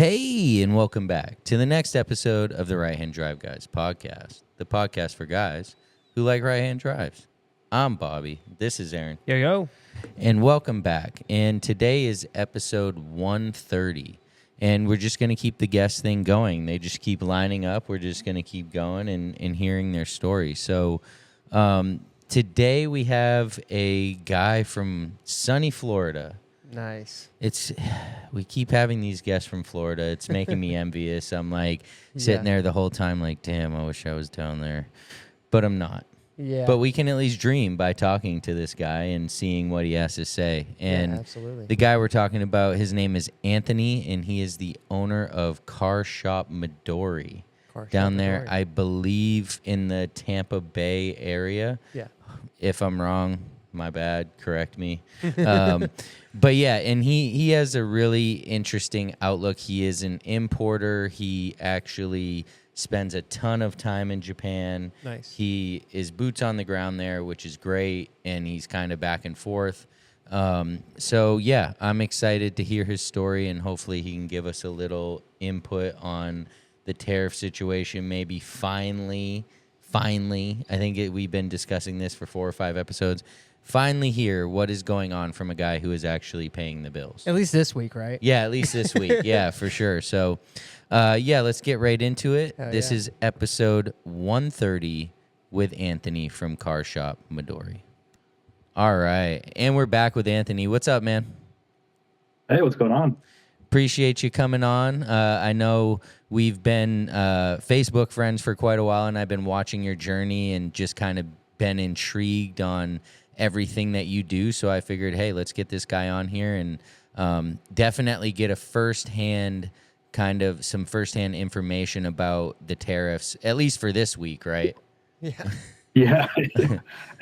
Hey, and welcome back to the next episode of the Right Hand Drive Guys podcast, the podcast for guys who like right hand drives. I'm Bobby. This is Aaron. Yo. And welcome back. And today is episode 130. And we're just going to keep the guest thing going. They just keep lining up. We're just going to keep going and hearing their story. So today we have a guy from sunny Florida. Nice. We keep having these guests from Florida. It's making me envious. I'm like sitting there the whole time like, damn, I wish I was down there. But I'm not. Yeah. But we can at least dream by talking to this guy and seeing what he has to say. And absolutely. The guy we're talking about, his name is Anthony, and he is the owner of Car Shop Midori. Down there, I believe, in the Tampa Bay area. Yeah. If I'm wrong, my bad, correct me. But yeah, and he has a really interesting outlook. He is an importer. He actually spends a ton of time in Japan. Nice. He is boots on the ground there, which is great, and he's kind of back and forth. So yeah, I'm excited to hear his story, and hopefully he can give us a little input on the tariff situation. Maybe finally, I think we've been discussing this for 4 or 5 episodes. Finally hear what is going on from a guy who is actually paying the bills. At least this week, right? Yeah, at least this week. Yeah, for sure. So, let's get right into it. This is episode 130 with Anthony from Car Shop Midori. All right. And we're back with Anthony. What's up, man? Hey, what's going on? Appreciate you coming on. I know we've been Facebook friends for quite a while, and I've been watching your journey and just kind of been intrigued on everything that you do. So I figured, hey, let's get this guy on here and definitely get some firsthand information about the tariffs, at least for this week, right? Yeah. Yeah,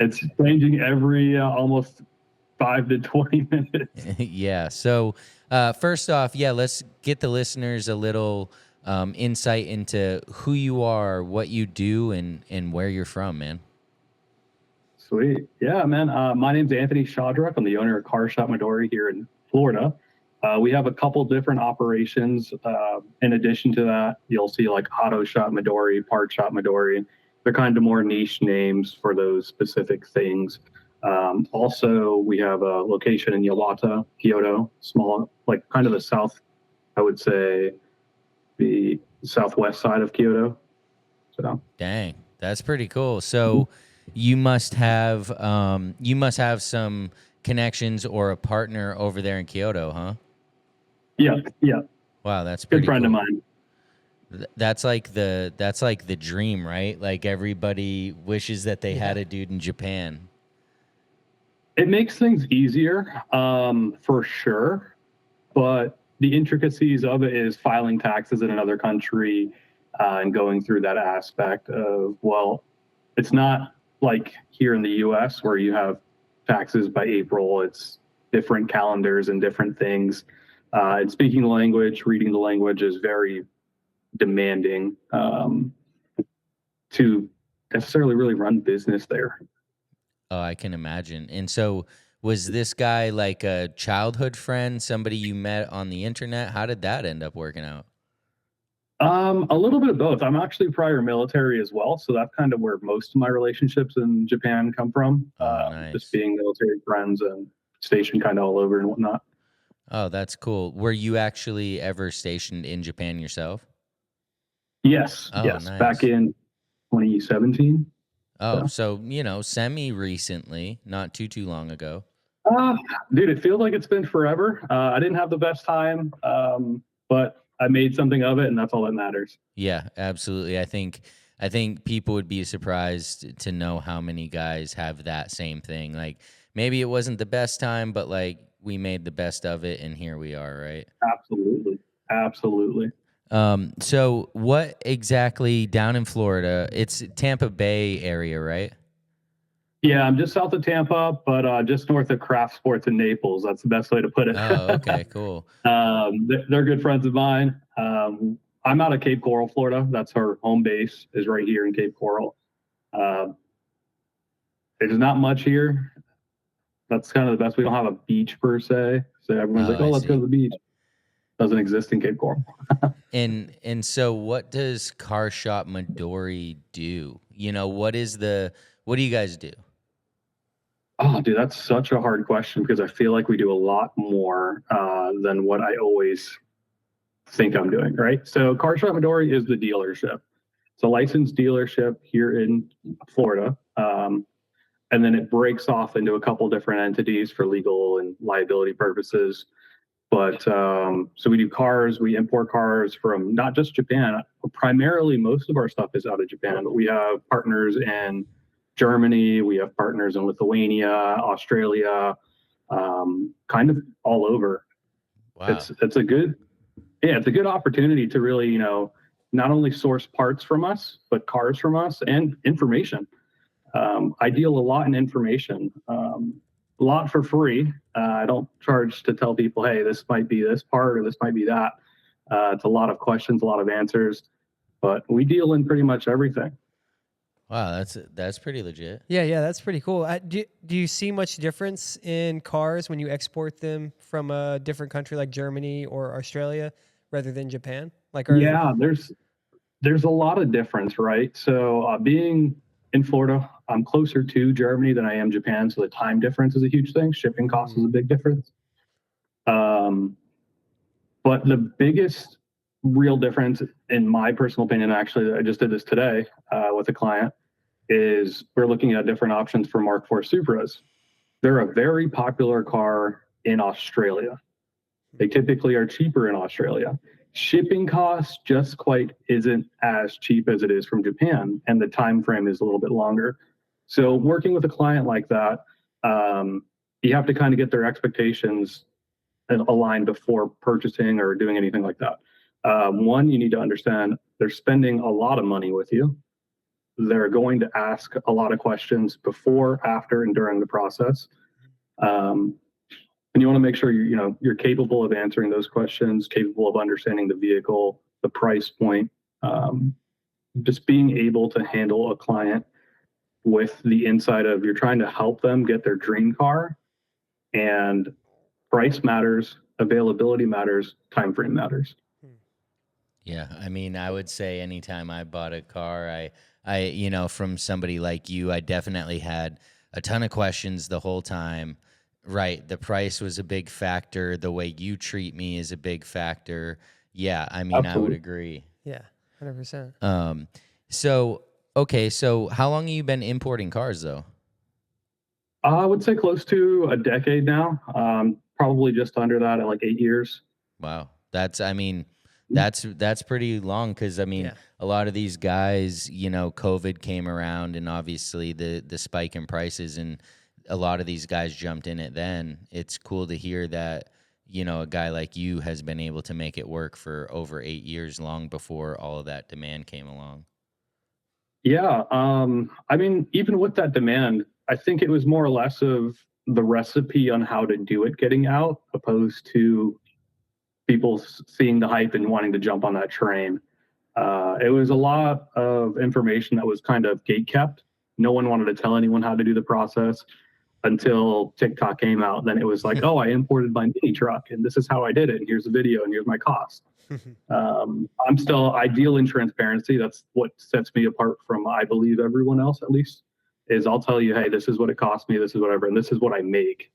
it's changing every almost 5 to 20 minutes. Yeah. So first off, let's get the listeners a little insight into who you are, what you do, and where you're from, man. Sweet. Yeah, man. My name's Anthony Chaudruc. I'm the owner of Car Shop Midori here in Florida. We have a couple different operations. In addition to that, you'll see like Auto Shop Midori, Part Shop Midori. They're kind of more niche names for those specific things. Also, we have a location in Yawata, Kyoto, small, like kind of the south, I would say the southwest side of Kyoto. So. Dang, that's pretty cool. So you must have some connections or a partner over there in Kyoto, huh? Yeah. Wow, that's pretty good friend cool. of mine. That's like the dream, right? Like everybody wishes that they had a dude in Japan. It makes things easier, for sure, but the intricacies of it is filing taxes in another country and going through that aspect of, well, it's not like here in the U.S. where you have taxes by April. It's different calendars and different things. And speaking the language, reading the language is very demanding to necessarily really run business there. Oh, I can imagine. And so was this guy like a childhood friend, somebody you met on the internet? How did that end up working out? A little bit of both. I'm actually prior military as well, so that's kind of where most of my relationships in Japan come from. Nice. Just being military friends and stationed kind of all over and whatnot. Oh, that's cool. Were you actually ever stationed in Japan yourself? Yes. Nice. Back in 2017. Oh, so semi-recently, not too long ago. Dude, it feels like it's been forever. I didn't have the best time, but I made something of it, and that's all that matters. Yeah, absolutely. I think people would be surprised to know how many guys have that same thing. Like maybe it wasn't the best time, but like we made the best of it, and here we are, right? Absolutely. So what exactly down in Florida? It's Tampa Bay area, right? Yeah, I'm just south of Tampa, but just north of Craft Sports in Naples. That's the best way to put it. Oh, okay, cool. They're good friends of mine. I'm out of Cape Coral, Florida. That's our home base, is right here in Cape Coral. There's not much here. That's kind of the best. We don't have a beach per se. So everyone's like, oh, let's go to the beach. doesn't exist in Cape Coral. And so what does Car Shop Midori do? You know, what do you guys do? Oh, dude, that's such a hard question because I feel like we do a lot more than what I always think I'm doing, right? So Car Shop Midori is the dealership. It's a licensed dealership here in Florida. And then it breaks off into a couple different entities for legal and liability purposes. But so we do cars, we import cars from not just Japan. Primarily, most of our stuff is out of Japan, but we have partners in Germany, we have partners in Lithuania, Australia, kind of all over. Wow. It's a good, yeah, it's a good opportunity to really, you know, not only source parts from us, but cars from us and information. I deal a lot in information, a lot for free. I don't charge to tell people, hey, this might be this part or this might be that. It's a lot of questions, a lot of answers, but we deal in pretty much everything. Wow, that's pretty legit. Yeah, that's pretty cool. Do you see much difference in cars when you export them from a different country like Germany or Australia rather than Japan? Yeah, there's a lot of difference, right? So being in Florida, I'm closer to Germany than I am Japan, so the time difference is a huge thing. Shipping cost is a big difference. But the biggest real difference, in my personal opinion, actually, I just did this today with a client, is we're looking at different options for Mark IV Supras. They're a very popular car in Australia. They typically are cheaper in Australia. Shipping costs just quite isn't as cheap as it is from Japan, and the time frame is a little bit longer. So working with a client like that, you have to kind of get their expectations aligned before purchasing or doing anything like that. One, you need to understand they're spending a lot of money with you. They're going to ask a lot of questions before, after, and during the process. And you want to make sure you're capable of answering those questions, capable of understanding the vehicle, the price point, just being able to handle a client with the insight of you're trying to help them get their dream car, and price matters, availability matters, time frame matters. Yeah, I mean, I would say anytime I bought a car, from somebody like you, I definitely had a ton of questions the whole time. Right, the price was a big factor. The way you treat me is a big factor. Yeah, I mean, Absolutely. I would agree. Yeah, 100%. So how long have you been importing cars, though? I would say close to a decade now. Probably just under that at like 8 years. Wow, that's pretty long because Yeah. a lot of these guys, COVID came around and obviously the spike in prices, and a lot of these guys jumped in it then. It's cool to hear that, a guy like you has been able to make it work for over 8 years, long before all of that demand came along. Yeah. I mean, even with that demand, I think it was more or less of the recipe on how to do it getting out, opposed to people seeing the hype and wanting to jump on that train. It was a lot of information that was kind of gate kept. No one wanted to tell anyone how to do the process until TikTok came out. Then it was like, oh, I imported my mini truck and this is how I did it. And here's the video and here's my cost. I deal in transparency. That's what sets me apart from, I believe, everyone else, at least, is I'll tell you, hey, this is what it cost me. This is whatever. And this is what I make.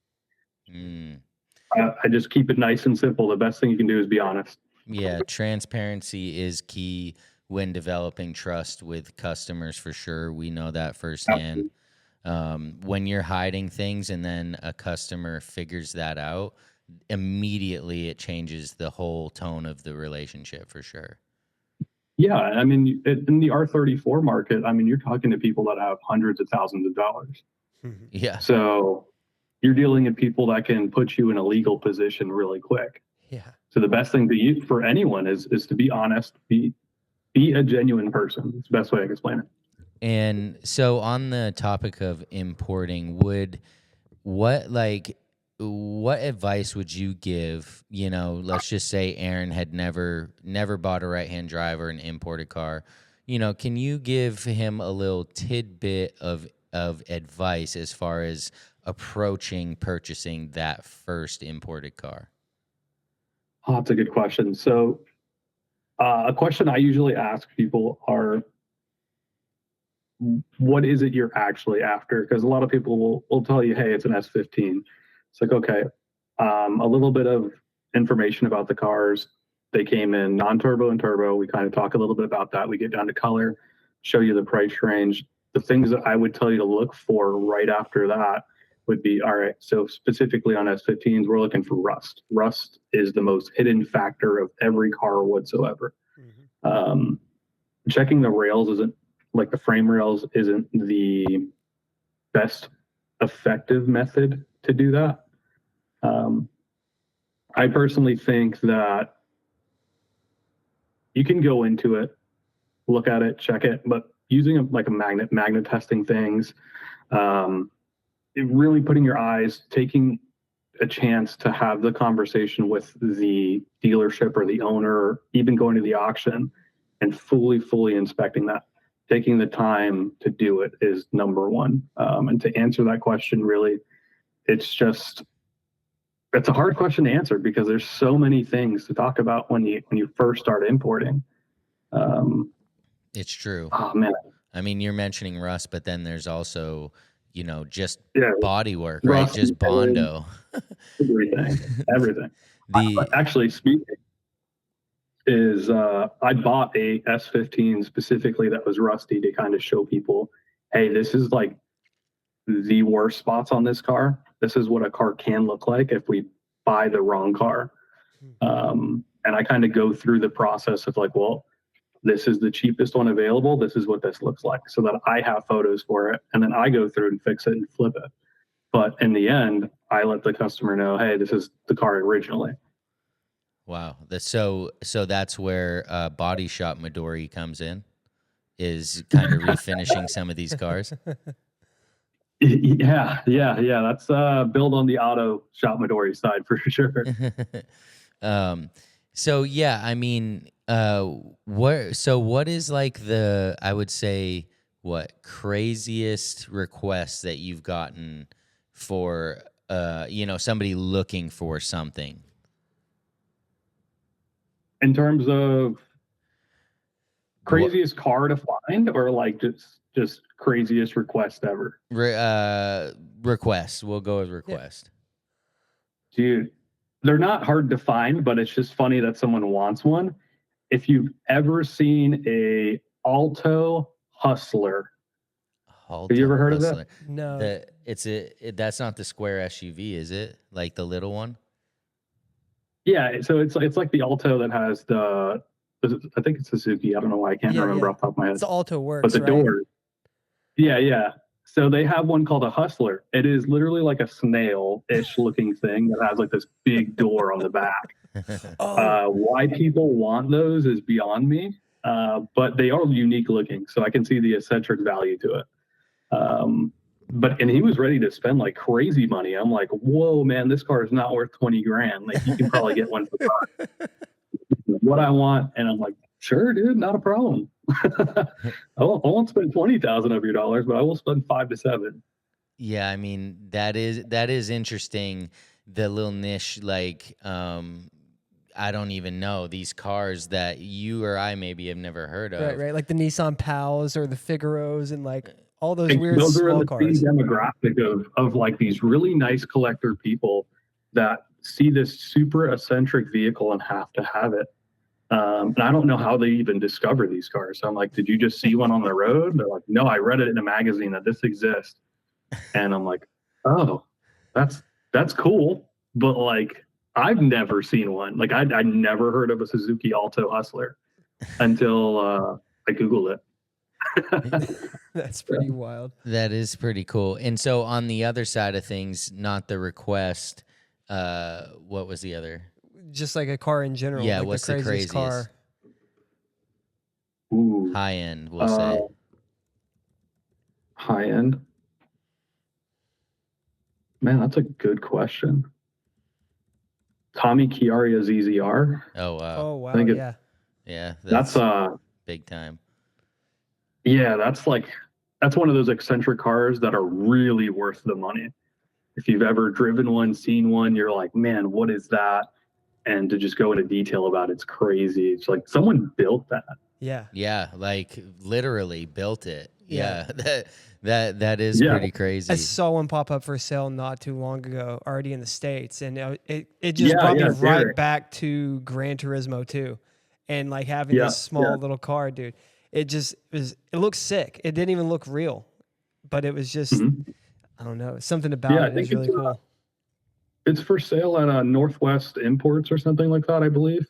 I just keep it nice and simple. The best thing you can do is be honest. Yeah, transparency is key when developing trust with customers, for sure. We know that firsthand. When you're hiding things and then a customer figures that out, immediately it changes the whole tone of the relationship, for sure. Yeah, I mean, in the R34 market, I mean, you're talking to people that have hundreds of thousands of dollars. Yeah. So you're dealing with people that can put you in a legal position really quick. Yeah. So the best thing for anyone is to be honest, be a genuine person. It's the best way I can explain it. And so on the topic of importing, what advice would you give? Let's just say Aaron had never bought a right-hand drive or an imported car. Can you give him a little tidbit of advice as far as approaching purchasing that first imported car? Oh, that's a good question. So, a question I usually ask people are, what is it you're actually after? Because a lot of people will tell you, hey, it's an S15. It's like, okay, a little bit of information about the cars. They came in non-turbo and turbo. We kind of talk a little bit about that. We get down to color, show you the price range. The things that I would tell you to look for right after that would be, all right, so specifically on S15s, we're looking for rust. Rust is the most hidden factor of every car whatsoever. Checking the rails isn't, like the frame rails isn't the best effective method to do that. I personally think that you can go into it, look at it, check it, but using like a magnet testing things, really putting your eyes, taking a chance to have the conversation with the dealership or the owner, even going to the auction and fully inspecting that. Taking the time to do it is number one. And to answer that question, really, it's a hard question to answer because there's so many things to talk about when you first start importing. It's true. Oh man. I mean, you're mentioning rust, but then there's also, just Yeah, body work, right? rust, Just Bondo. everything. Actually, speaking is, I bought a S15 specifically that was rusty to kind of show people, hey, this is like the worst spots on this car. This is what a car can look like if we buy the wrong car. And I kind of go through the process of like, well, this is the cheapest one available. This is what this looks like, so that I have photos for it. And then I go through and fix it and flip it. But in the end, I let the customer know, hey, this is the car originally. Wow. So that's where Body Shop Midori comes in, is kind of refinishing some of these cars. Yeah. That's build on the auto shop Midori side for sure. So yeah, I mean, what is like I would say, what craziest requests that you've gotten for, somebody looking for something? In terms of craziest car to find, or like just craziest request ever? Request. We'll go with request. Dude, they're not hard to find, but it's just funny that someone wants one. If you've ever seen a Alto Hustler, have you ever heard of that? No. That's not the square SUV, is it? Like the little one? Yeah, so it's like the Alto that has I think it's Suzuki. I don't know why I can't remember off the top of my head. It's the Alto Works, but the right? door. Yeah. So they have one called a Hustler. It is literally like a snail-ish looking thing that has like this big door on the back. Why people want those is beyond me, but they are unique looking, so I can see the eccentric value to it. And he was ready to spend like crazy money. I'm like, whoa, man, this car is not worth 20 grand. Like, you can probably get one for what I want. And I'm like, sure, dude, not a problem. I won't spend 20,000 of your dollars, but I will spend 5 to 7. Yeah, I mean, that is interesting. The little niche, like, I don't even know, these cars that you or I maybe have never heard of. Right. Like the Nissan Pals or the Figaros and like all those weird those are in small the cars. same demographic of like these really nice collector people that see this super eccentric vehicle and have to have it. And I don't know how they even discover these cars. So I'm like, did you just see one on the road? They're like, no, I read it in a magazine that this exists. And I'm like, oh, that's cool. But like, I've never seen one. Like, I never heard of a Suzuki Alto Hustler until I Googled it. That's pretty wild. That is pretty cool. And so on the other side of things, not the request, what was the other? Just like a car in general. Yeah, like what's the craziest car? Ooh, High end, we'll say. High end. Man, that's a good question. Tommy Chiaria's ZZR. Oh wow. Oh wow, yeah. Yeah, that's big time. Yeah, that's one of those eccentric cars that are really worth the money. If you've ever driven one, seen one, you're like, man, what is that? and to just go into detail about it's crazy. It's like someone built that. Yeah. Yeah, like literally built it. Yeah. Yeah, that is Yeah. pretty crazy. I saw one pop up for sale not too long ago, already in the States, and it just brought me right Derek. back to Gran Turismo 2, and like having Yeah, this small little car, dude. It looked sick. It didn't even look real, but it was just, I don't know, something about Yeah, I it think is really cool. it's for sale at Northwest Imports or something like that, I believe.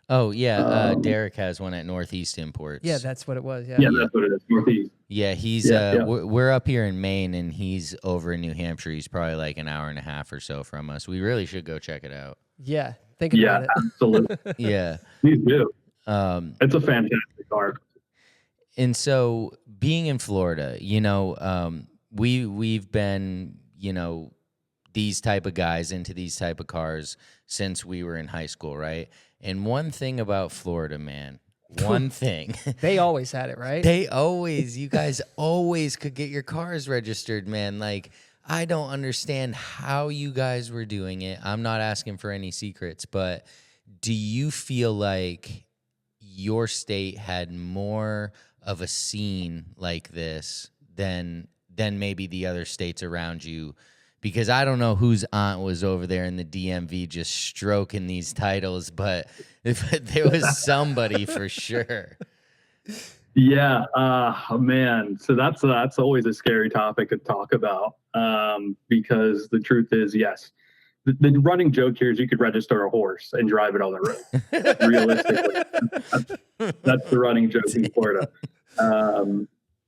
Oh yeah, Derek has one at Northeast Imports. Yeah, that's what it was. Yeah. Yeah, that's what it is. Northeast. Yeah, he's we're up here in Maine and he's over in New Hampshire. He's probably like an hour and a half or so from us. We really should go check it out. Yeah, thinking about it. Absolutely. Yeah. Me too. It's a fantastic car. And so being in Florida, you know, we've been, you know, these type of guys into these type of cars since we were in high school, right? And one thing about Florida, man, one thing. They always had it, right? You guys always could get your cars registered, man. Like, I don't understand how you guys were doing it. I'm not asking for any secrets, but do you feel like your state had more of a scene like this than maybe the other states around you? Because I don't know whose aunt was over there in the DMV just stroking these titles, but there was somebody for sure. Yeah, man. So that's always a scary topic to talk about, because the truth is, yes, the running joke here is you could register a horse and drive it on the road. Realistically, that's the running joke in Florida.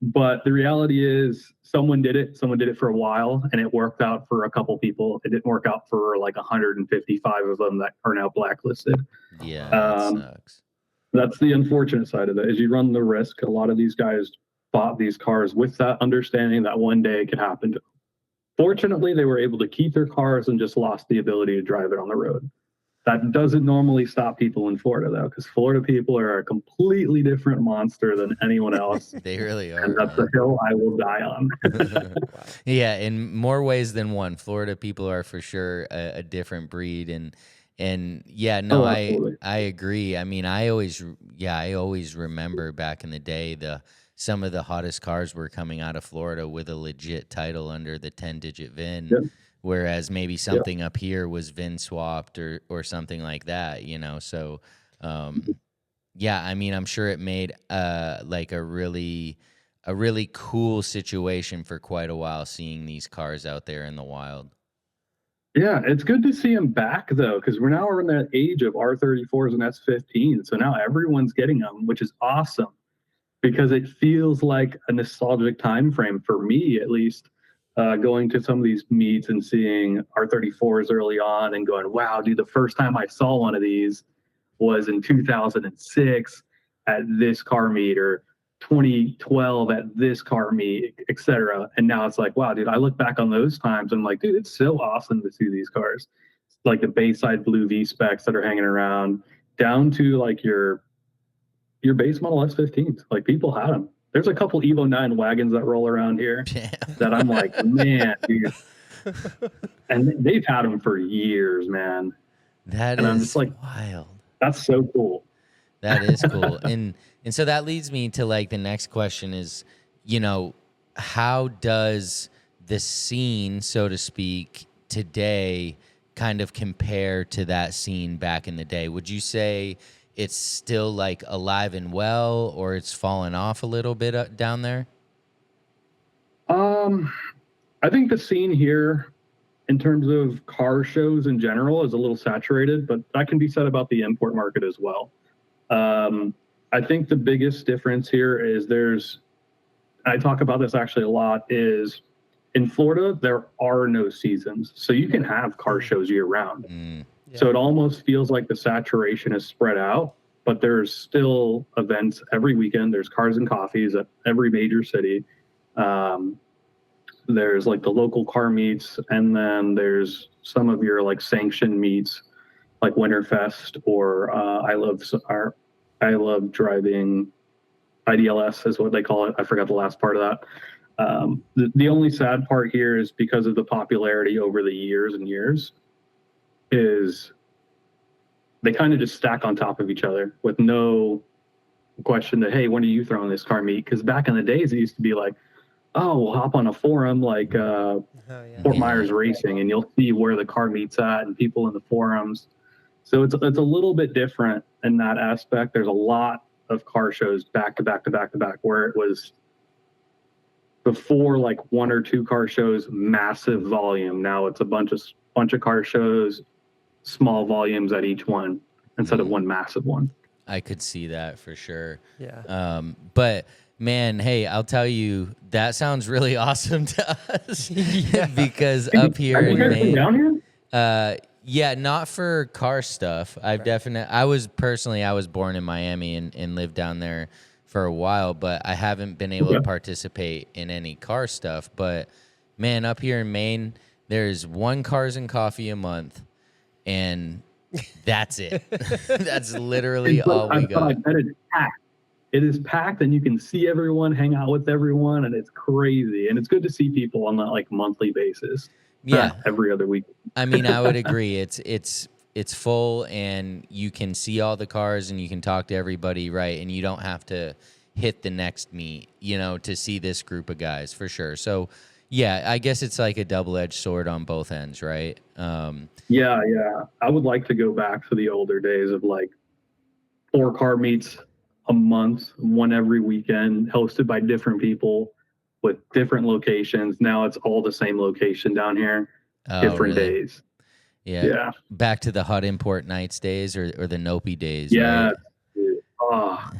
But the reality is someone did it. Someone did it for a while, and it worked out for a couple people. It didn't work out for like 155 of them that are now blacklisted. Yeah, that sucks. That's the unfortunate side of it, is you run the risk. A lot of these guys bought these cars with that understanding that one day it could happen to them. Fortunately, they were able to keep their cars and just lost the ability to drive it on the road. That doesn't normally stop people in Florida, though, because Florida people are a completely different monster than anyone else. They really are. And that's a hill I will die on. Yeah, in more ways than one. Florida people are for sure a different breed, and yeah, no, I agree. I mean, I always remember back in the day some of the hottest cars were coming out of Florida with a legit title under the 10-digit VIN. Yep. Whereas maybe something up here was VIN swapped or something like that, you know. So, yeah, I mean, I'm sure it made like a really cool situation for quite a while, seeing these cars out there in the wild. Yeah, it's good to see them back though, because we're in that age of R34s and S15s. So now everyone's getting them, which is awesome, because it feels like a nostalgic time frame for me, at least. Going to some of these meets and seeing R34s early on and going, wow, dude, the first time I saw one of these was in 2006 at this car meet, or 2012 at this car meet, etc. And now it's like, wow, dude, I look back on those times and I'm like, dude, it's so awesome to see these cars. Like the Bayside Blue V specs that are hanging around, down to like your base model S15s. Like, people had them. There's a couple Evo 9 wagons that roll around here that I'm like, man, dude. And they've had them for years, man. I'm just like, wild. That's so cool. That is cool. And so that leads me to like the next question is, you know, how does the scene, so to speak, today kind of compare to that scene back in the day? Would you say it's still like alive and well, or it's fallen off a little bit down there? I think the scene here in terms of car shows in general is a little saturated, but that can be said about the import market as well. I think the biggest difference here is I talk about this actually a lot, is in Florida, there are no seasons. So you can have car shows year round. Yeah. So it almost feels like the saturation is spread out, but there's still events every weekend. There's cars and coffees at every major city. There's like the local car meets, and then there's some of your like sanctioned meets, like Winterfest or I love driving. IDLS is what they call it. I forgot the last part of that. The only sad part here is, because of the popularity over the years and years, is they kind of just stack on top of each other with no question that, hey, when are you throwing this car meet? Because back in the days, it used to be like, oh, we'll hop on a forum like Fort Myers Racing, and you'll see where the car meet's at and people in the forums. So it's a little bit different in that aspect. There's a lot of car shows back to back to back to back, where it was before like 1 or 2 car shows, massive volume. Now it's a bunch of car shows, small volumes at each one instead of one massive one. I could see that for sure. Yeah. But man, hey, I'll tell you, that sounds really awesome to us. Because up here in Maine, down here? yeah, not for car stuff. I was born in Miami and lived down there for a while, but I haven't been able to participate in any car stuff. But man, up here in Maine, there's 1 Cars and Coffee a month, and that's it. That's literally all we got. It's packed. It is packed, and you can see everyone, hang out with everyone, and it's crazy. And it's good to see people on that like monthly basis. Yeah, every other week. I mean, I would agree. It's full, and you can see all the cars, and you can talk to everybody, right? And you don't have to hit the next meet, to see this group of guys for sure. So, yeah, I guess it's like a double-edged sword on both ends, right? Yeah. I would like to go back to the older days of like 4 car meets a month, one every weekend, hosted by different people with different locations. Now it's all the same location down here, different days. Yeah. Back to the hot import nights days or the Nopi days. Yeah. Right? Oh,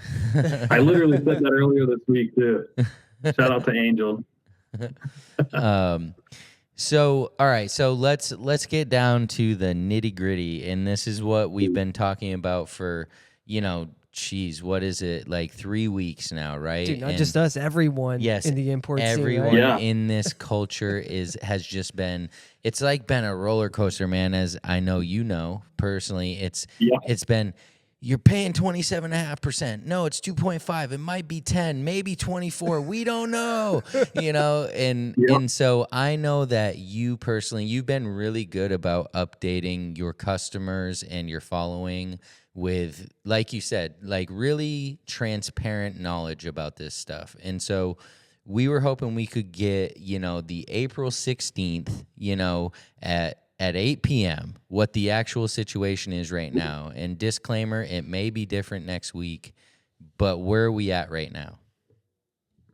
I literally said that earlier this week too. Shout out to Angel. So, all right. So let's get down to the nitty gritty. And this is what we've been talking about for, what is it? Like 3 weeks now, right? Dude, not just us, everyone in the import everyone scene, right? in this culture has just been, it's like been a roller coaster, man. As I know, personally, it's been, you're paying 27.5%. No, it's 2.5. It might be 10, maybe 24. We don't know, and so I know that you personally, you've been really good about updating your customers and your following with, like you said, like really transparent knowledge about this stuff. And so we were hoping we could get, the April 16th, at 8 p.m., what the actual situation is right now. And disclaimer, it may be different next week, but where are we at right now?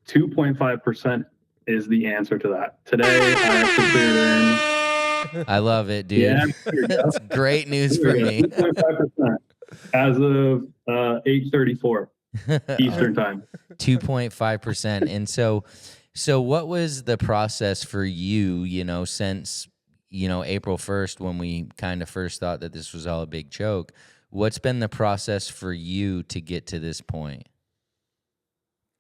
2.5% is the answer to that. Today, I actually cleared in. I love it, dude. Yeah, that's great news for me. 2.5%. As of 8:34 Eastern time. 2.5%. And so what was the process for you, since, April 1st, when we kind of first thought that this was all a big joke? What's been the process for you to get to this point?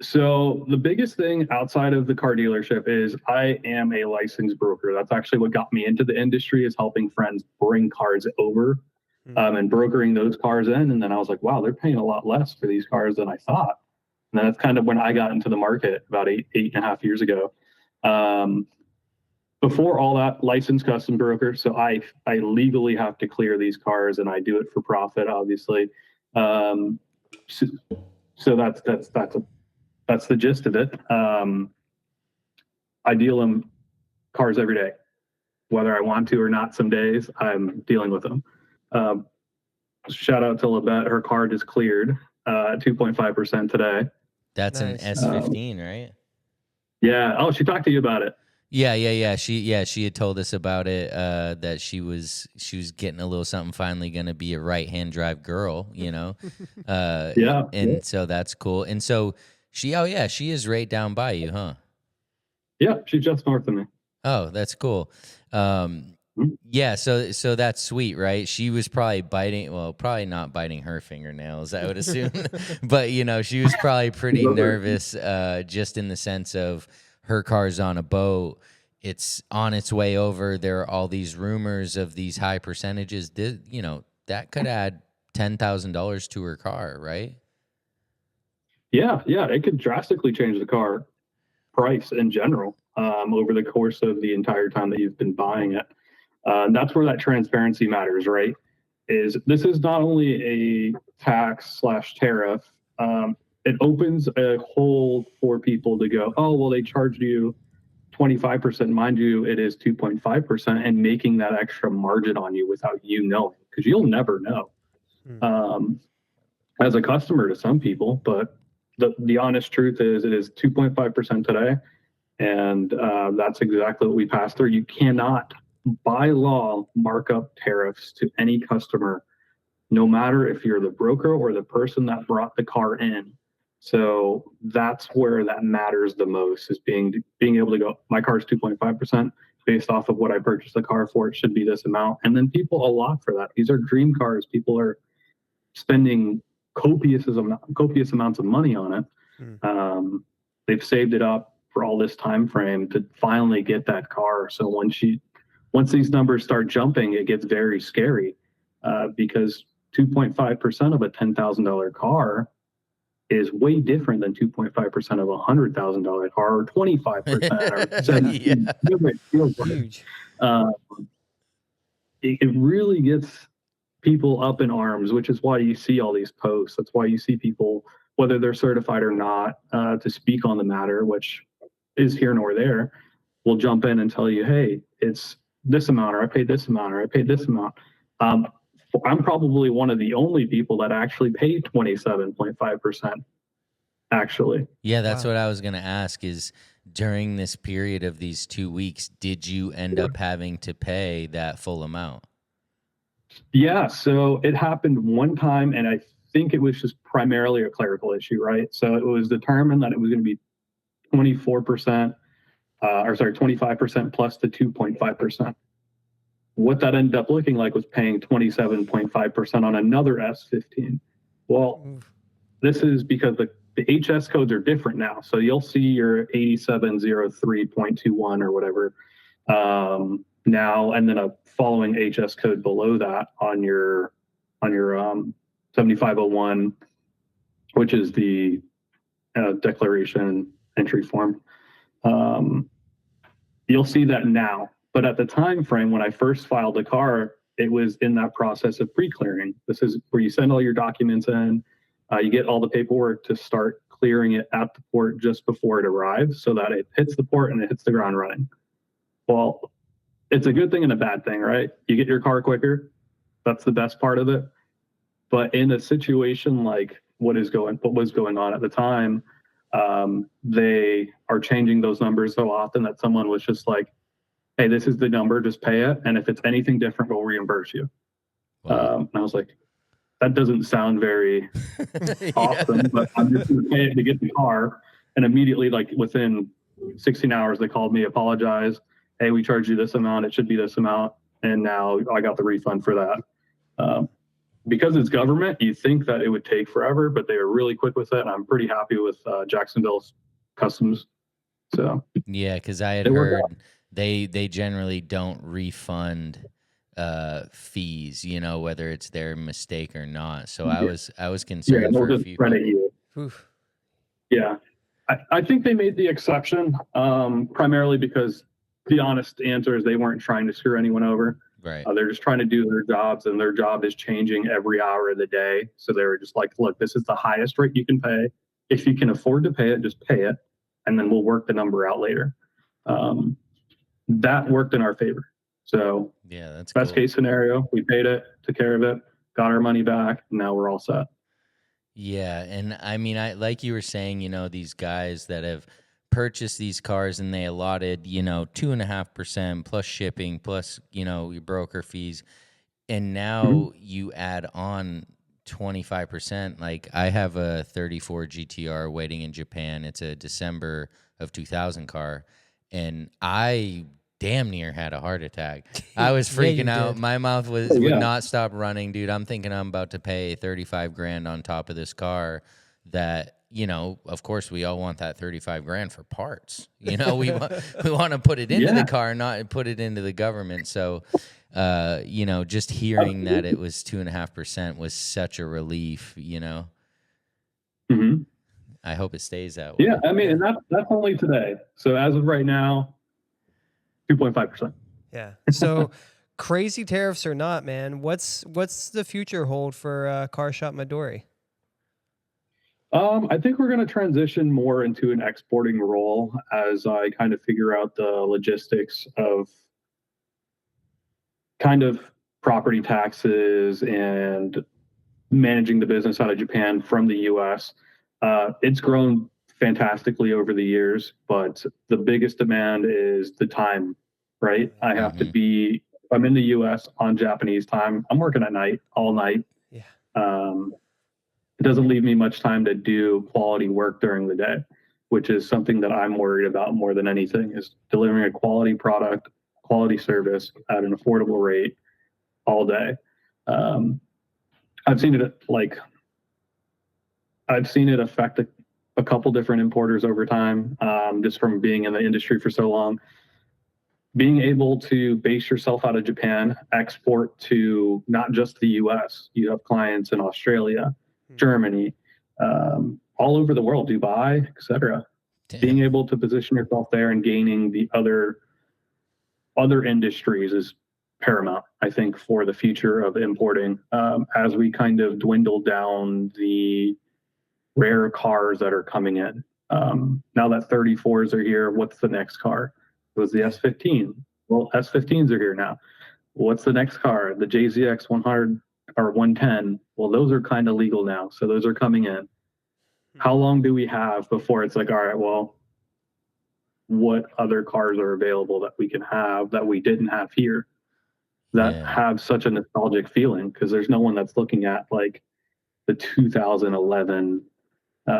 So the biggest thing outside of the car dealership is I am a licensed broker. That's actually what got me into the industry, is helping friends bring cars over. And brokering those cars in. And then I was like, wow, they're paying a lot less for these cars than I thought. And that's kind of when I got into the market about eight and a half years ago. Before all that, licensed custom broker. So I legally have to clear these cars, and I do it for profit, obviously. So that's the gist of it. I deal in cars every day, whether I want to or not. Some days I'm dealing with them. Shout out to Labette. Her car just cleared 2.5% today. That's nice. An S15, right? Yeah. Oh, she talked to you about it. Yeah. She had told us about it. That she was getting a little something. Finally, going to be a right-hand drive girl. Yeah. And so that's cool. And so she is right down by you, huh? Yeah, she's just north of me. Oh, that's cool. Yeah, so that's sweet, right? She was probably probably not biting her fingernails, I would assume. But, she was probably pretty nervous, just in the sense of her car's on a boat. It's on its way over. There are all these rumors of these high percentages. That could add $10,000 to her car, right? Yeah, it could drastically change the car price in general over the course of the entire time that you've been buying it. That's where that transparency matters, right? is this is not only a tax / tariff. It opens a hole for people to go, oh, well, they charged you 25%. Mind you, it is 2.5%, and making that extra margin on you without you knowing, because you'll never know as a customer to some people. But the honest truth is it is 2.5% today. And that's exactly what we pass through. You cannot, by law, mark up tariffs to any customer, no matter if you're the broker or the person that brought the car in. So that's where that matters the most, is being able to go, my car's 2.5% based off of what I purchased the car for. It should be this amount. And then people allot for that. These are dream cars. People are spending copious amounts of money on it. They've saved it up for all this time frame to finally get that car. So once these numbers start jumping, it gets very scary, because 2.5% of a $10,000 car is way different than 2.5% of a $100,000 car, or 25% or 17%. It feels like. Huge. It really gets people up in arms, which is why you see all these posts. That's why you see people, whether they're certified or not, to speak on the matter, which is here nor there, will jump in and tell you, hey, it's this amount, or I paid this amount, or I paid this amount. I'm probably one of the only people that actually paid 27.5%. Actually. Yeah, that's what I was going to ask, is during this period of these 2 weeks, did you end up having to pay that full amount? Yeah, so it happened one time, and I think it was just primarily a clerical issue, right? So it was determined that it was going to be 25% plus the 2.5%. What that ended up looking like was paying 27.5% on another S15. Well, this is because the HS codes are different now. So you'll see your 8703.21 or whatever now, and then a following HS code below that on your 7501, which is the declaration entry form. You'll see that now. But at the time frame when I first filed the car, it was in that process of pre-clearing. This is where you send all your documents in. You get all the paperwork to start clearing it at the port just before it arrives, so that it hits the port and it hits the ground running. Well, it's a good thing and a bad thing, right? You get your car quicker. That's the best part of it. But in a situation like what was going on at the time, they are changing those numbers so often that someone was just like, hey, this is the number, just pay it. And if it's anything different, we'll reimburse you. Wow. And I was like, that doesn't sound very awesome, but I'm just going to pay it to get the car. And immediately, like within 16 hours, they called me, apologized. Hey, we charged you this amount. It should be this amount. And now I got the refund for that. Because it's government, you think that it would take forever, but they were really quick with it. And I'm pretty happy with Jacksonville's customs. So yeah, because I had heard they generally don't refund fees, whether it's their mistake or not. So I was concerned for a few. Credit you. Oof. Yeah, I think they made the exception primarily because the honest answer is they weren't trying to screw anyone over. Right. They're just trying to do their jobs, and their job is changing every hour of the day. So they were just like, look, this is the highest rate you can pay. If you can afford to pay it, just pay it, and then we'll work the number out later. That worked in our favor. So yeah, that's best case scenario. We paid it, took care of it, got our money back, and now we're all set. Yeah, and I mean, like you were saying, these guys that have purchased these cars and they allotted, 2.5% plus shipping plus, your broker fees, and now you add on 25%. Like I have a 34 GTR waiting in Japan. It's a December of 2000 car, and I damn near had a heart attack. I was freaking out. My mouth would not stop running, dude. I'm thinking I'm about to pay 35 grand on top of this car that, of course we all want that 35 grand for parts. We want to put it into the car, not put it into the government. So, just hearing that it was 2.5% was such a relief, Mm-hmm. I hope it stays that way. Yeah, I mean, and that's only today. So as of right now, 2.5%. Yeah. So crazy tariffs or not, man, what's the future hold for Car Shop Midori? I think we're going to transition more into an exporting role as I kind of figure out the logistics of kind of property taxes and managing the business out of Japan from the US. It's grown fantastically over the years, but the biggest demand is the time, right? I have to be, if I'm in the US on Japanese time, I'm working at night, all night. Yeah. It doesn't leave me much time to do quality work during the day, which is something that I'm worried about more than anything, is delivering a quality product, quality service at an affordable rate all day. I've seen it affect a couple different importers over time, just from being in the industry for so long. Being able to base yourself out of Japan, export to not just the US. You have clients in Australia, Germany, all over the world, Dubai, etc. Being able to position yourself there and gaining the other industries is paramount, I think, for the future of importing, as we kind of dwindle down the rare cars that are coming in. Now that 34s are here, what's the next car? It was the S15. Well, S15s are here now. What's the next car? The JZX 100 or 110. Well, those are kind of legal now, so those are coming in. How long do we have before it's like, all right, well, what other cars are available that we can have that we didn't have here that have such a nostalgic feeling? Because there's no one that's looking at like the 2011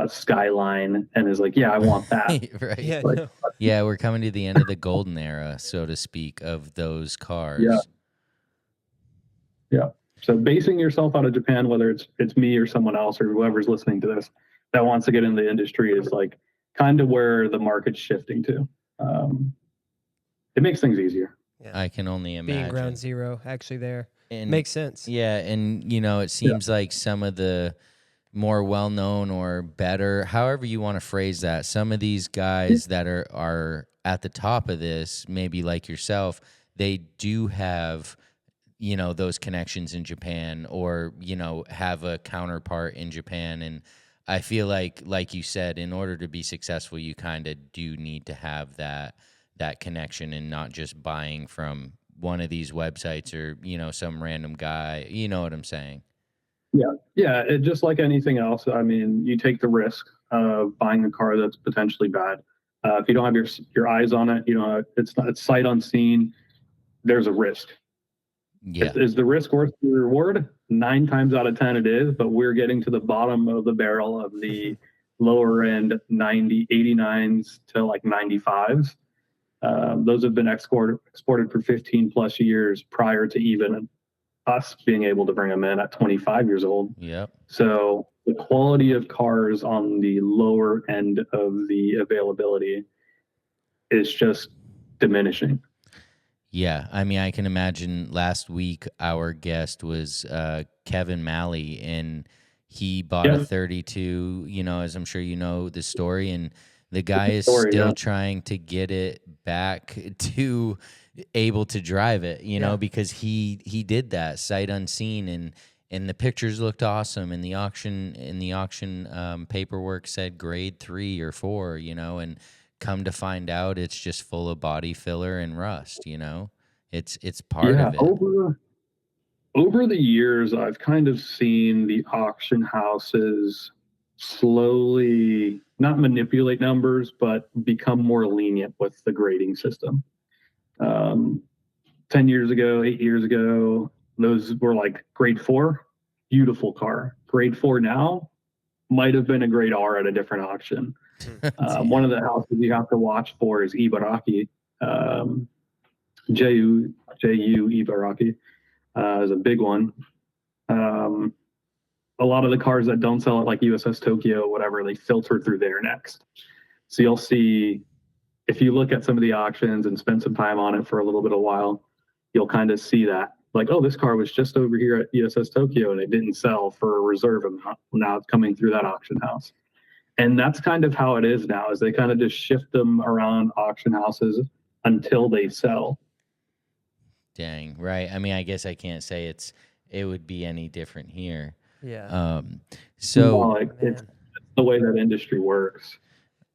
Skyline and is like, yeah, I want that. Right. Yeah, Like, no. Yeah, we're coming to the end of the golden era, so to speak, of those cars. Yeah. So basing yourself out of Japan, whether it's me or someone else or whoever's listening to this that wants to get in the industry, is like kind of where the market's shifting to. It makes things easier. Yeah. I can only imagine. Being ground zero actually there. And, Makes sense. Yeah, and it seems like some of the more well-known or better, however you want to phrase that, some of these guys that are at the top of this, maybe like yourself, they do have those connections in Japan, or have a counterpart in Japan. And I feel like you said, in order to be successful, you kind of do need to have that connection, and not just buying from one of these websites or some random guy. You know what I'm saying? Yeah. It, just like anything else, I mean, you take the risk of buying a car that's potentially bad. If you don't have your eyes on it, it's sight unseen. There's a risk. Yeah. Is the risk worth the reward? 9 times out of 10 it is, but we're getting to the bottom of the barrel of the lower end 89s to like 95s. Those have been exported for 15 plus years prior to even us being able to bring them in at 25 years old. Yep. So the quality of cars on the lower end of the availability is just diminishing. Yeah, I mean, I can imagine last week our guest was Kevin Malley, and he bought a 32, as I'm sure you know the story, and the guy is still trying to get it back to able to drive it, because he did that sight unseen, and the pictures looked awesome, and the auction paperwork said grade 3 or 4, and come to find out it's just full of body filler and rust. It's part of it. Over the years, I've kind of seen the auction houses slowly not manipulate numbers, but become more lenient with the grading system. 10 years ago, 8 years ago, those were like grade 4, beautiful car. Grade 4 now might have been a grade R at a different auction. One of the houses you have to watch for is Ibaraki. JU Ibaraki is a big one. A lot of the cars that don't sell at like USS Tokyo, whatever, they filter through there next. So you'll see, if you look at some of the auctions and spend some time on it for a little bit of while, you'll kind of see that. Like, oh, this car was just over here at USS Tokyo and it didn't sell for a reserve amount. Now it's coming through that auction house. And that's kind of how it is now, is they kind of just shift them around auction houses until they sell. Dang, right. I mean, I guess I can't say it would be any different here. Yeah. No, So like it's Man. the way that industry works.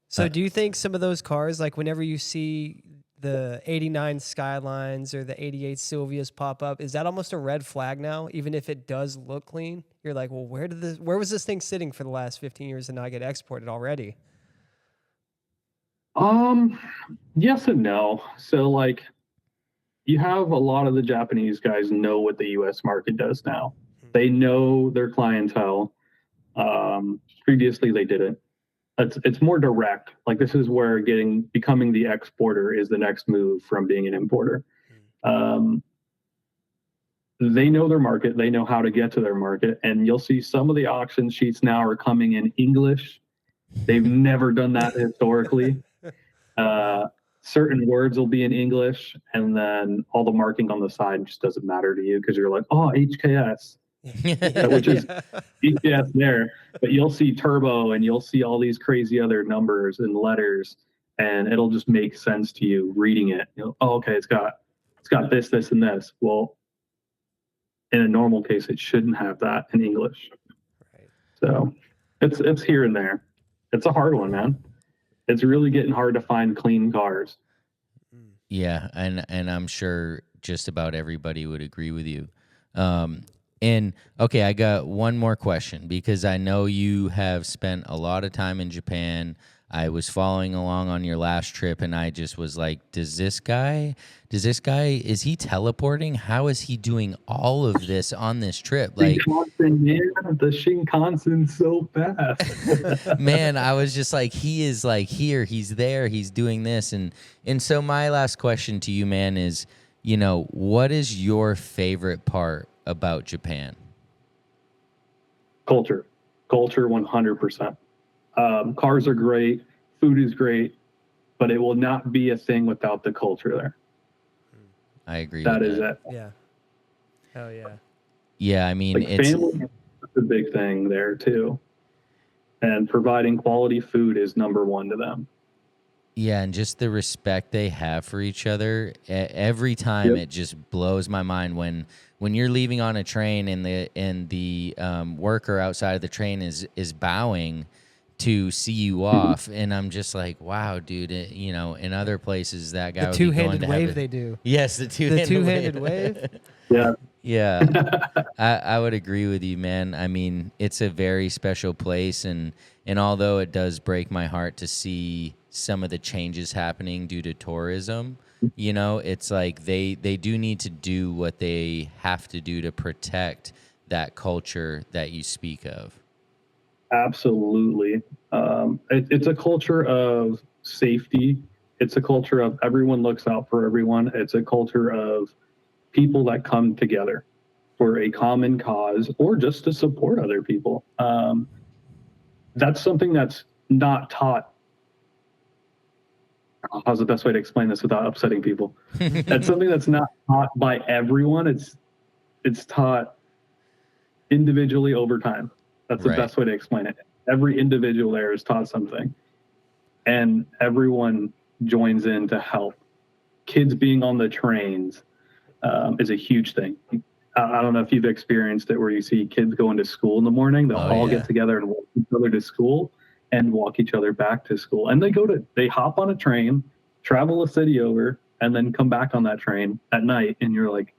So do you think some of those cars, like whenever you see the 89 Skylines or the 88 Sylvias pop up, is that almost a red flag now? Even if it does look clean, you're like, well, where was this thing sitting for the last 15 years and not get exported already? Yes and no. So like you have a lot of the Japanese guys know what the US market does now. They know their clientele. Previously they didn't. It's more direct. Like this is where becoming the exporter is the next move from being an importer. Um, they know their market. They know how to get to their market, and you'll see some of the auction sheets now are coming in English. They've never done that historically. Certain words will be in English, and then all the marking on the side just doesn't matter to you because you're like, oh, HKS, which is HKS there. But you'll see turbo, and you'll see all these crazy other numbers and letters, and it'll just make sense to you reading it. You know, oh, okay, it's got this, this, and this. Well, in a normal case, it shouldn't have that in English. Right. So it's here and there. It's a hard one, man. It's really getting hard to find clean cars. yeah, and I'm sure just about everybody would agree with you. And okay, I got one more question because I know you have spent a lot of time in Japan. I was following along on your last trip and I just was like, is he teleporting? How is he doing all of this on this trip? Like, Shinkansen, man, the Shinkansen's so fast. man, I was just like, he is like here, he's there, he's doing this. And so my last question to you, man, is, what is your favorite part about Japan? Culture 100%. Cars are great, food is great, but it will not be a thing without the culture there. I agree That with is that. it. Yeah. Oh yeah. Yeah, I mean, Like it's family is a big thing there too. And providing quality food is number one to them. yeah, and just the respect they have for each other. Every time Yep. it just blows my mind when you're leaving on a train and the worker outside of the train is bowing to see you off, and I'm just like, wow, dude. In other places that guy The would be going two-handed to wave heaven. they do. Yes, the two-handed, two-handed wave? Yeah. Yeah, I would agree with you, man. I mean, it's a very special place, and although it does break my heart to see some of the changes happening due to tourism, it's like they do need to do what they have to do to protect that culture that you speak of. Absolutely. It's a culture of safety. It's a culture of everyone looks out for everyone. It's a culture of people that come together for a common cause or just to support other people. That's something that's not taught. How's the best way to explain this without upsetting people? That's something that's not taught by everyone. It's taught individually over time. That's the Right. best way to explain it. Every individual there is taught something, and everyone joins in to help. Kids being on the trains is a huge thing. I don't know if you've experienced it where you see kids going to school in the morning. They'll all yeah. get together and walk each other to school and walk each other back to school. And they hop on a train, travel a city over, and then come back on that train at night. And you're like,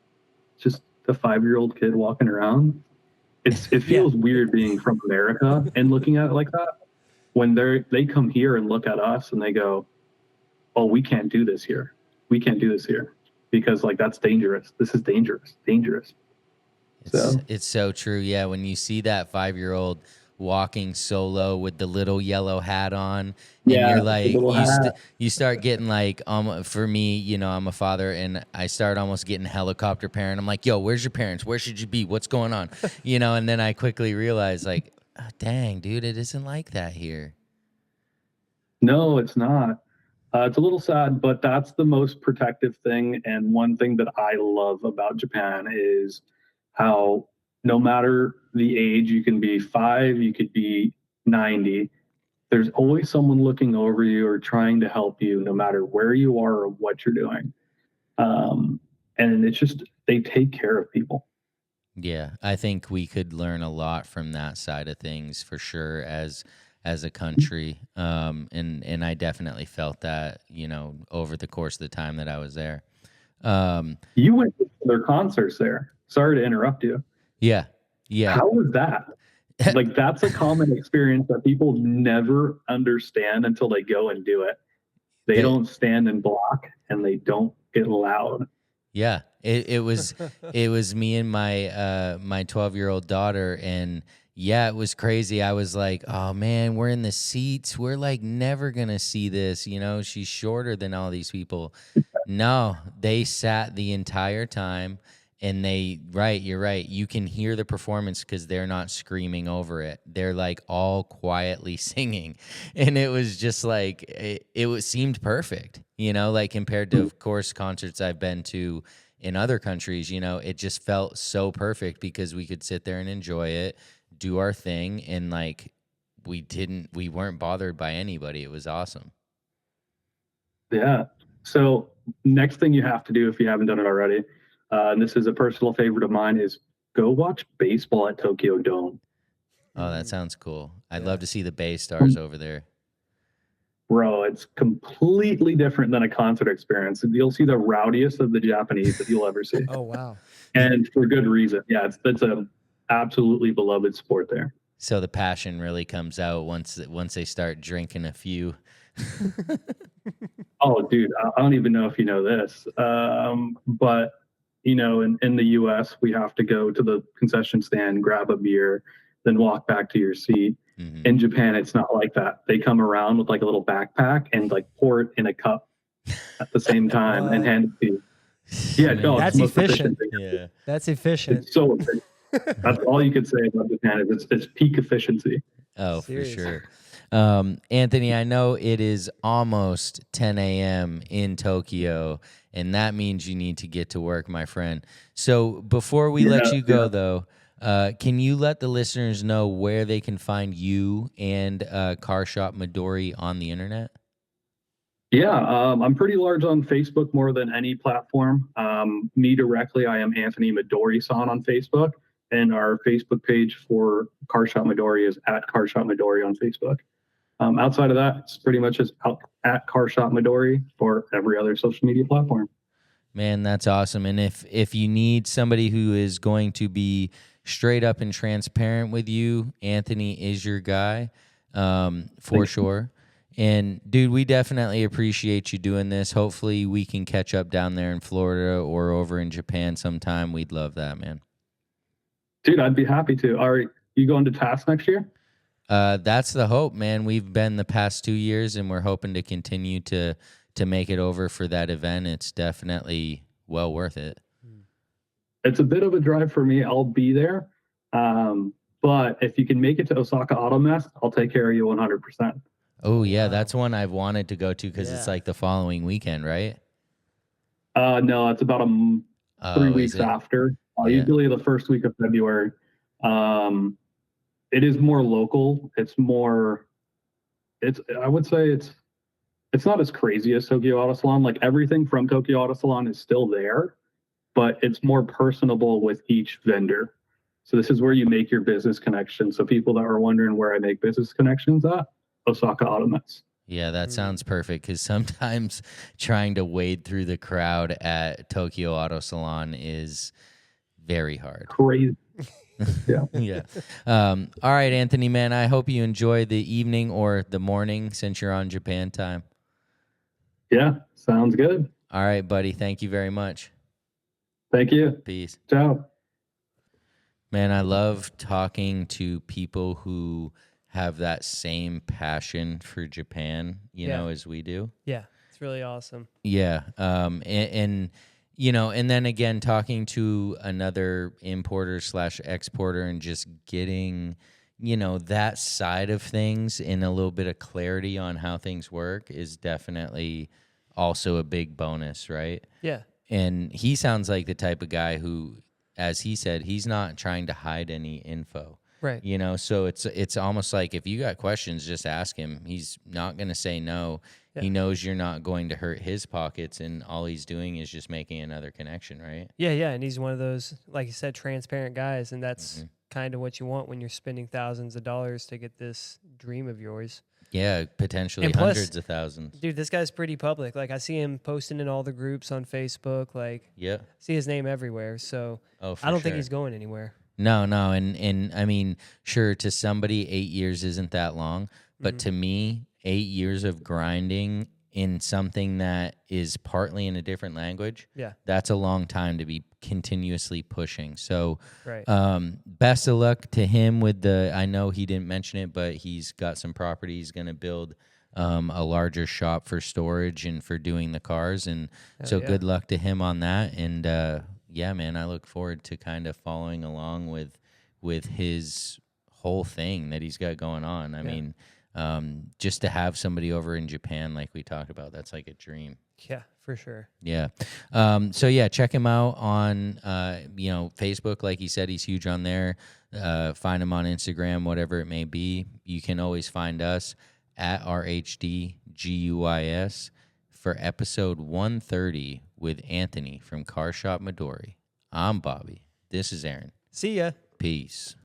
just a 5-year-old kid walking around. It feels weird being from America and looking at it like that. When they come here and look at us and they go, oh, we can't do this here. We can't do this here because like that's dangerous. This is dangerous. It's so true. Yeah, when you see that 5-year-old walking solo with the little yellow hat on, and you're like, you start getting like, for me, I'm a father, and I start almost getting helicopter parent. I'm like, yo, where's your parents? Where should you be? What's going on? And then I quickly realize, like, oh, dang, dude, it isn't like that here. No, it's not. It's a little sad, but that's the most protective thing. And one thing that I love about Japan is how no matter the age, you can be 5, you could be 90. There's always someone looking over you or trying to help you, no matter where you are or what you're doing. and it's just, they take care of people. Yeah, I think we could learn a lot from that side of things for sure as a country. And I definitely felt that, you know, over the course of the time that I was there. You went to their concerts there. Sorry to interrupt you. Yeah. Yeah. How was that? Like, that's a common experience that people never understand until they go and do it. They don't stand and block, and they don't get loud. Yeah, it was it was me and my 12-year-old daughter, and yeah, it was crazy. I was like, oh man, we're in the seats. We're like never gonna see this. You know, she's shorter than all these people. No, they sat the entire time, and you're right. You can hear the performance because they're not screaming over it. They're like all quietly singing, and it was just like seemed perfect. You know, like compared to, of course, concerts I've been to in other countries. You know, it just felt so perfect because we could sit there and enjoy it, do our thing, and like we weren't bothered by anybody. It was awesome. Yeah. So next thing you have to do, if you haven't done it already, and this is a personal favorite of mine, is go watch baseball at Tokyo Dome. Oh, that sounds cool. I'd love to see the Bay Stars over there. Bro, it's completely different than a concert experience. You'll see the rowdiest of the Japanese that you'll ever see. Oh, wow. And for good reason. Yeah, it's a absolutely beloved sport there. So the passion really comes out once they start drinking a few. Oh, dude, I don't even know if you know this, but you know, in the U.S., we have to go to the concession stand, grab a beer, then walk back to your seat. Mm-hmm. In Japan, it's not like that. They come around with like a little backpack and like pour it in a cup at the same time and hand it to you. Yeah, no, That's it's the most efficient. thing. Yeah, That's efficient. It's so efficient. That's all you could say about Japan is it's peak efficiency. oh, Seriously. for sure. Anthony, I know it is almost 10 a.m. in Tokyo, and that means you need to get to work, my friend. So before we let you go, though, can you let the listeners know where they can find you and Car Shop Midori on the internet? Yeah, I'm pretty large on Facebook more than any platform. Me directly, I am Anthony Midori-san on Facebook, and our Facebook page for Car Shop Midori is at Car Shop Midori on Facebook. Outside of that, it's pretty much just at Car Shop Midori for every other social media platform. Man, that's awesome. And if you need somebody who is going to be straight up and transparent with you, Anthony is your guy, for sure. And dude, we definitely appreciate you doing this. Hopefully we can catch up down there in Florida or over in Japan sometime. We'd love that, man. Dude, I'd be happy to. Are you going to TAS next year? That's the hope, man. We've been the past 2 years, and we're hoping to continue to make it over for that event. It's definitely well worth it. It's a bit of a drive for me. I'll be there. But if you can make it to Osaka Auto Mess, I'll take care of you 100%. Oh, yeah. That's one I've wanted to go to because it's like the following weekend, right? No, it's about 3 weeks after. Usually the first week of February. It is more local. I would say it's not as crazy as Tokyo Auto Salon. Like everything from Tokyo Auto Salon is still there, but it's more personable with each vendor. So this is where you make your business connections. So people that are wondering where I make business connections at, Osaka Auto Mess. Yeah, that sounds perfect because sometimes trying to wade through the crowd at Tokyo Auto Salon is very hard. Crazy. Yeah. Yeah. All right, Anthony, man, I hope you enjoy the evening or the morning since you're on Japan time. Yeah, sounds good. All right, buddy. Thank you very much. Thank you. Peace. Ciao. Man, I love talking to people who have that same passion for Japan, you know, as we do. Yeah, it's really awesome. Yeah. And you know, and then again, talking to another importer / exporter and just getting, you know, that side of things and a little bit of clarity on how things work is definitely also a big bonus, right? Yeah. And he sounds like the type of guy who, as he said, he's not trying to hide any info. Right. You know, so it's almost like if you got questions, just ask him. He's not going to say no. Yeah. He knows you're not going to hurt his pockets, and all he's doing is just making another connection, right? Yeah, yeah, and he's one of those, like you said, transparent guys, and that's Mm-hmm. kind of what you want when you're spending thousands of dollars to get this dream of yours. Yeah, potentially And plus- hundreds of thousands. Dude, this guy's pretty public. Like, I see him posting in all the groups on Facebook. Like, Yeah. see his name everywhere. So Oh, for I don't think sure. he's going anywhere. No, and I mean, sure, to somebody, 8 years isn't that long, but Mm-hmm. to me, 8 years of grinding in something that is partly in a different language, Yeah, that's a long time to be continuously pushing. So, right. best of luck to him with the. I know he didn't mention it, but he's got some property. He's going to build a larger shop for storage and for doing the cars, and so yeah. good luck to him on that. And yeah, man, I look forward to kind of following along with his whole thing that he's got going on. I mean, just to have somebody over in Japan, like we talked about, that's like a dream. Yeah, for sure. Yeah. So yeah, check him out on Facebook. Like he said, he's huge on there. Find him on Instagram, whatever it may be. You can always find us at RHDGUIS for episode 130 with Anthony from Car Shop Midori. I'm Bobby. This is Aaron. See ya. Peace.